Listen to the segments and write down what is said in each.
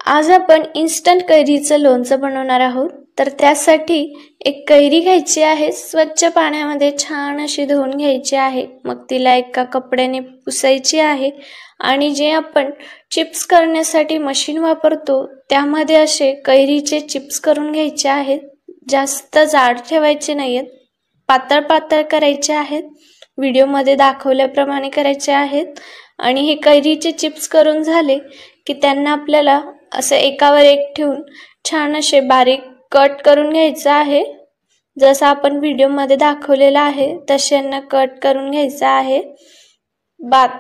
आज आपण इन्स्टंट कैरीचं लोणचं बनवणार आहोत। तर त्यासाठी एक कैरी घ्यायची आहे, स्वच्छ पाण्यामध्ये छान अशी धुवून घ्यायची आहे। मग तिला एका कपड्याने पुसायची आहे आणि जे आपण चिप्स करण्यासाठी मशीन वापरतो त्यामध्ये असे कैरीचे चिप्स करून घ्यायचे आहेत। जास्त जाड ठेवायचे नाहीत, पातळ पातळ करायचे आहेत, व्हिडिओमध्ये दाखवल्याप्रमाणे करायचे आहेत। आणि हे कैरीचे चिप्स करून झाले की त्यांना आपल्याला असं एकावर एक ठेवून छान असे बारीक कट करून घ्यायचं आहे। जसं आपण व्हिडिओमध्ये दाखवलेला आहे तशांना कट करून घ्यायचं आहे।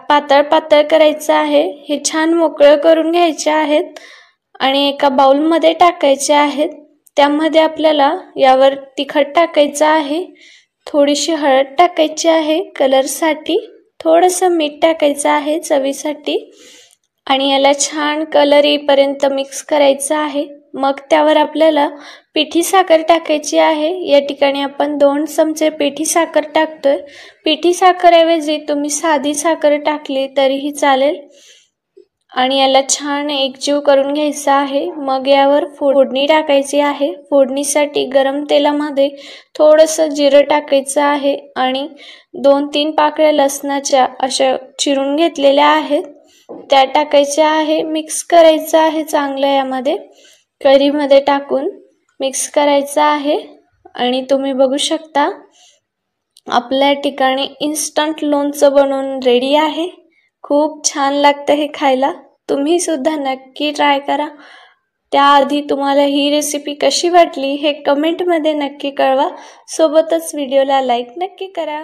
पातळ पातळ करायचं आहे। हे छान मोकळं करून घ्यायचे आहेत आणि एका बाउल मध्ये टाकायचे आहेत। त्यामध्ये आपल्याला यावर तिखट टाकायचं आहे, थोडीशी हळद टाकायची आहे कलर साठी, थोडंसं मीठ टाकायचं आहे चवीसाठी आणि याला छान कलर येईपर्यंत मिक्स करायचं आहे। मग त्यावर आपल्याला पिठी साखर टाकायची आहे। या ठिकाणी आपण 2 चमचे पिठी साखर टाकतोय। पिठी साखर ऐवजी तुम्ही साधी साखर टाकली तरीही चालेल आणि याला छान एकजीव करून घ्यायचा आहे। मग यावर फोडणी टाकायची आहे। फोडणीसाठी गरम तेलामध्ये थोडंसं जिरं टाकायचं आहे आणि 2-3 पाकळ्या लसणाच्या अशा चिरून घेतलेल्या आहेत त्या टाकायच्या आहे। मिक्स करायचं आहे चांगलं, यामध्ये कैरीमध्ये टाकून मिक्स करायचं आहे आणि तुम्ही बघू शकता आपल्या ठिकाणी इन्स्टंट लोणचं बनवून रेडी आहे। खूप छान लागतं हे खायला, तुम्ही सुद्धा नक्की ट्राय करा। त्याआधी तुम्हाला ही रेसिपी कशी वाटली हे कमेंट मध्ये नक्की कळवा, सोबतच व्हिडिओला लाईक नक्की करा।